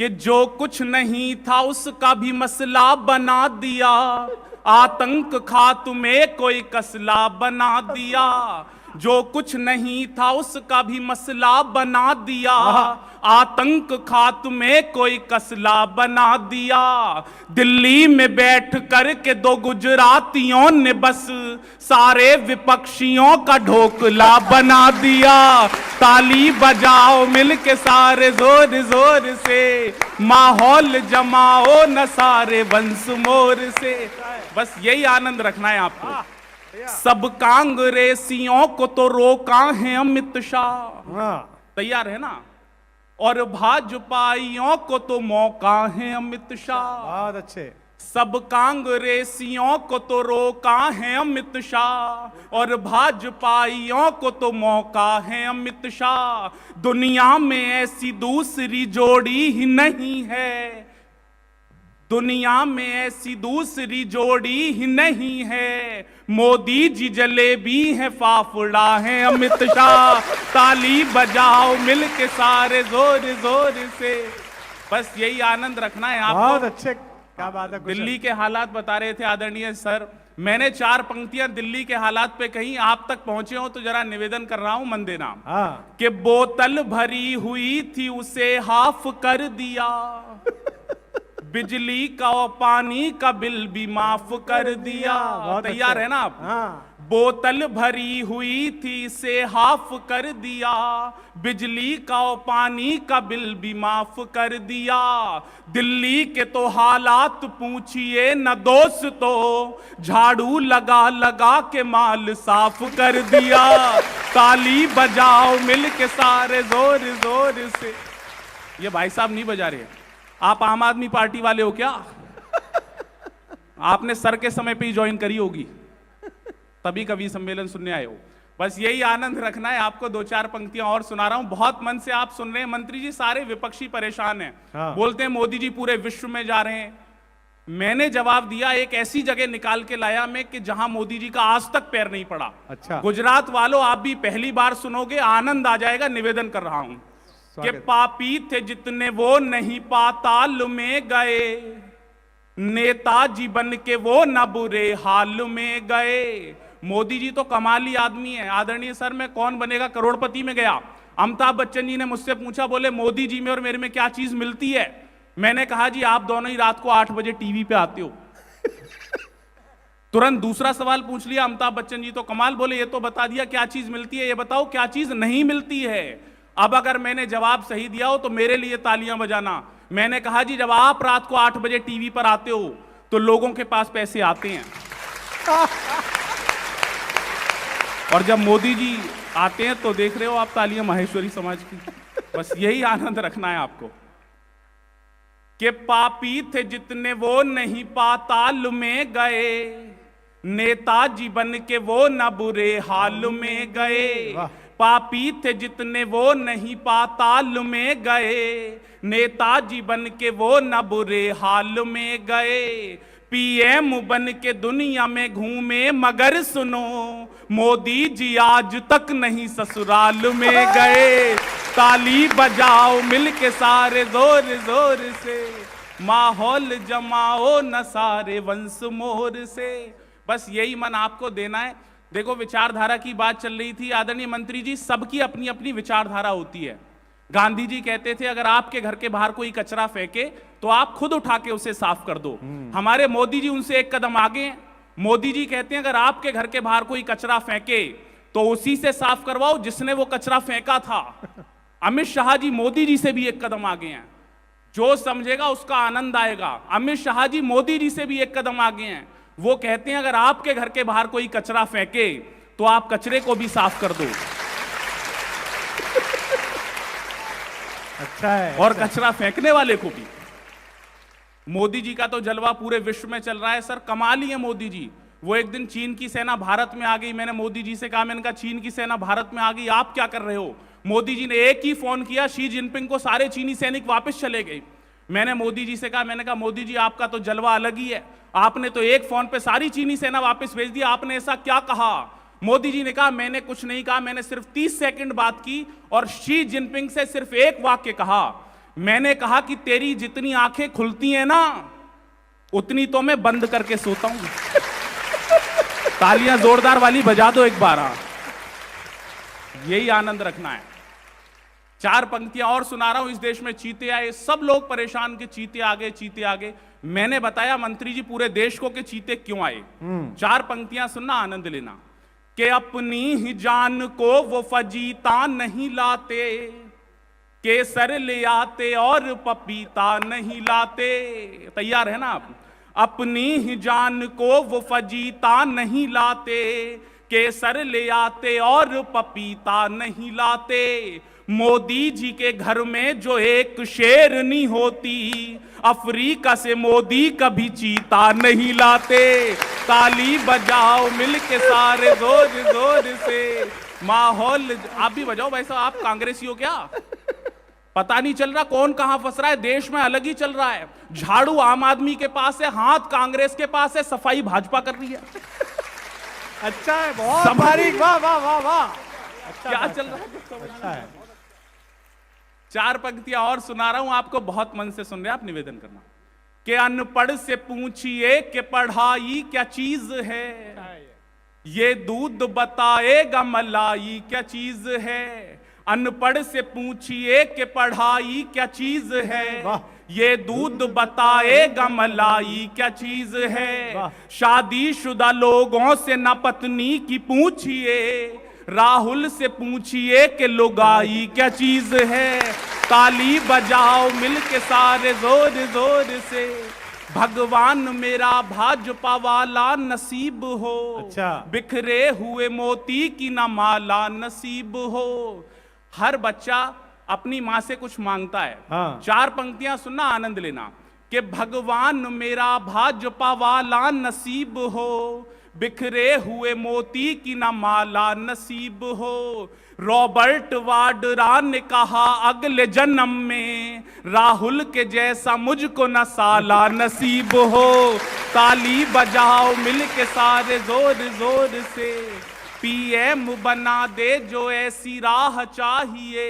कि जो कुछ नहीं था उसका भी मसला बना दिया, आतंक खात्मे कोई कसला बना दिया। जो कुछ नहीं था उसका भी मसला बना दिया, आतंक खात्मे कोई कसला बना दिया। दिल्ली में बैठ कर के दो गुजरातियों ने बस सारे विपक्षियों का ढोकला बना दिया। ताली बजाओ मिलके सारे जोर जोर से, माहौल जमाओ न सारे वंश मोर से। बस यही आनंद रखना है आपको। सब कांग्रेसियों को तो रोका है अमित शाह, तैयार है ना, और भाजपाइयों को तो मौका है अमित शाह। बहुत अच्छे। सब कांग्रेसियों को तो रोका है अमित शाह, और भाजपाइयों को तो मौका है अमित शाह। दुनिया में ऐसी दूसरी जोड़ी ही नहीं है, दुनिया में ऐसी दूसरी जोड़ी ही नहीं है। मोदी जी जलेबी है, फाफड़ा है अमित शाह। ताली बजाओ मिलके सारे जोर जोर से। बस यही आनंद रखना है आपको। बहुत अच्छे, क्या बात है। दिल्ली के हालात बता रहे थे आदरणीय सर, मैंने 4 पंक्तियां दिल्ली के हालात पे कही, आप तक पहुंचे हो तो जरा निवेदन कर रहा हूं, मन देना। कि बोतल भरी हुई थी उसे हाफ कर दिया, बिजली का और पानी का बिल भी माफ कर दिया। तैयार है ना आप? बोतल भरी हुई थी से हाफ कर दिया, बिजली का और पानी का बिल भी माफ कर दिया। दिल्ली के तो हालात पूछिए न दोस्तों, झाड़ू लगा लगा के माल साफ कर दिया। ताली बजाओ मिलके सारे जोर जोर से। ये भाई साहब नहीं बजा रहे, आप आम आदमी पार्टी वाले हो क्या? आपने सर के समय पे ही ज्वाइन करी होगी, तभी कवि सम्मेलन सुनने आए हो। बस यही आनंद रखना है आपको। 2-4 पंक्तियां और सुना रहा हूं, बहुत मन से आप सुन रहे हैं। मंत्री जी सारे विपक्षी परेशान हैं, बोलते हैं मोदी जी पूरे विश्व में जा रहे हैं। मैंने जवाब दिया, एक ऐसी जगह निकाल के लाया मैं कि जहां मोदी जी का आज तक पैर नहीं पड़ा। अच्छा। गुजरात वालों, आप भी पहली बार सुनोगे, आनंद आ जाएगा। निवेदन कर रहा हूं कि पापी थे जितने वो नहीं पाताल में गए, नेताजी बन के वो न बुरे हाल में गए। मोदी जी तो कमाली आदमी है। आदरणीय सर, मैं कौन बनेगा करोड़पति में गया, अमिताभ बच्चन जी ने मुझसे पूछा, बोले मोदी जी में और मेरे में क्या चीज मिलती है? मैंने कहा जी आप दोनों ही रात को 8 बजे टीवी पे आते हो। तुरंत दूसरा सवाल पूछ लिया अमिताभ बच्चन जी, तो कमाल, बोले ये तो बता दिया क्या चीज मिलती है, ये बताओ क्या चीज नहीं मिलती है। अब अगर मैंने जवाब सही दिया हो तो मेरे लिए तालियां बजाना। मैंने कहा जी जब आप रात को 8 बजे टीवी पर आते हो तो लोगों के पास पैसे आते हैं, और जब मोदी जी आते हैं तो देख रहे हो आप तालियां माहेश्वरी समाज की। बस यही आनंद रखना है आपको कि पापी थे जितने वो नहीं पाताल में गए, नेताजी बन के वो न बुरे हाल में गए। पापी थे जितने वो नहीं पाताल में गए, नेताजी बन के वो न बुरे हाल में गए। पीएम बन के दुनिया में घूमे मगर सुनो, मोदी जी आज तक नहीं ससुराल में गए। ताली बजाओ मिलके सारे जोर जोर से, माहौल जमाओ न सारे वंश मोर से। बस यही मन आपको देना है। देखो विचारधारा की बात चल रही थी आदरणीय मंत्री जी, सबकी अपनी अपनी विचारधारा होती है। गांधी जी कहते थे अगर आपके घर के बाहर कोई कचरा फेंके तो आप खुद उठा के उसे साफ कर दो। हमारे मोदी जी उनसे एक कदम आगे हैं। मोदी जी कहते हैं अगर आपके घर के बाहर कोई कचरा फेंके तो उसी से साफ करवाओ जिसने वो कचरा फेंका था। अमित शाह जी मोदी जी से भी एक कदम आगे हैं, जो समझेगा उसका आनंद आएगा। अमित शाह जी मोदी जी से भी एक कदम आगे हैं, वो कहते हैं अगर आपके घर के बाहर कोई कचरा फेंके तो आप कचरे को भी साफ कर दो। अच्छा है। और कचरा फेंकने वाले को भी। मोदी जी का तो जलवा पूरे विश्व में चल रहा है सर, कमाल ही है मोदी जी। वो एक दिन चीन की सेना भारत में आ गई, मैंने मोदी जी से कहा, मैंने कहा चीन की सेना भारत में आ गई, आप क्या कर रहे हो? मोदी जी ने एक ही फोन किया शी जिनपिंग को, सारे चीनी सैनिक वापस चले गए। मैंने मोदी जी से कहा, मैंने कहा मोदी जी आपका तो जलवा अलग ही है, आपने तो एक फोन पे सारी चीनी सेना वापस भेज दी, आपने ऐसा क्या कहा? मोदी जी ने कहा मैंने कुछ नहीं कहा, मैंने सिर्फ 30 सेकंड बात की और शी जिनपिंग से सिर्फ एक वाक्य कहा। मैंने कहा कि तेरी जितनी आंखें खुलती हैं ना, उतनी तो मैं बंद करके सोता हूं। तालियां जोरदार वाली बजा दो एक बार। यही आनंद रखना है। 4 पंक्तियां और सुना रहा हूं। इस देश में चीते आए, सब लोग परेशान के चीते आ गए, चीते आ गए। मैंने बताया मंत्री जी पूरे देश को कि चीते क्यों आए। 4 पंक्तियां सुनना, आनंद लेना। कि अपनी ही जान को वो फजीता नहीं लाते, केसर ले आते और पपीता नहीं लाते। तैयार है ना आप? अपनी ही जान को वो फजीता नहीं लाते, केसर ले आते और पपीता नहीं लाते। मोदी जी के घर में जो एक शेरनी होती, अफ्रीका से मोदी कभी चीता नहीं लाते। ताली बजाओ मिलके सारे जोर जोर से। माहौल आप भी बजाओ भाई साहब। आप कांग्रेसी हो क्या? पता नहीं चल रहा कौन कहां फंस रहा है। देश में अलग ही चल रहा है। झाड़ू आम आदमी के पास है, हाथ कांग्रेस के पास है, सफाई भाजपा कर रही है। अच्छा है, बहुत बारीक। वाह वाह वाह वाह। अच्छा क्या चल रहा है? अच्छा है। 4 पंक्तियां और सुना रहा हूं आपको, बहुत मन से सुन रहे हैं आप, निवेदन करना। कि अनपढ़ से पूछिए कि पढ़ाई क्या चीज है, ये दूध बताएगा मलाई क्या चीज है। अनपढ़ से पूछिए कि पढ़ाई क्या चीज है, ये दूध बताएगा मलाई क्या चीज है। शादीशुदा लोगों से न पत्नी की पूछिए, राहुल से पूछिए कि लुगाई क्या चीज है। ताली बजाओ मिलके सारे जोर जोर से। भगवान मेरा भाजपा वाला नसीब हो, अच्छा। बिखरे हुए मोती की न माला नसीब हो। हर बच्चा अपनी मां से कुछ मांगता है। हाँ। 4 पंक्तियां सुनना, आनंद लेना। कि भगवान मेरा भाजपा वाला नसीब हो, बिखरे हुए मोती की न माला नसीब हो। रॉबर्ट वाड्रा ने कहा अगले जन्म में राहुल के जैसा मुझको न साला नसीब हो। ताली बजाओ मिलके सारे जोर जोर से। पीएम बना दे जो ऐसी राह चाहिए,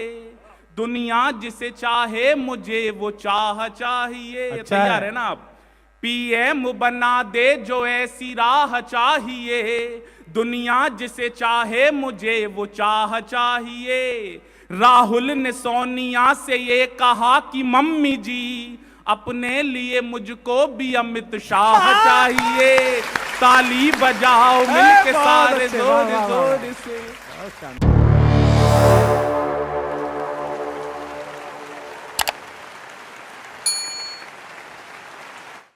दुनिया जिसे चाहे मुझे वो चाह चाहिए। अच्छा तैयार है ना आप? पीएम बना दे जो ऐसी राह चाहिए, दुनिया जिसे चाहे मुझे वो चाह चाहिए। राहुल ने सोनिया से ये कहा कि मम्मी जी अपने लिए मुझको भी अमित शाह चाहिए। ताली बजाओ मिलके सारे जोर जोर से।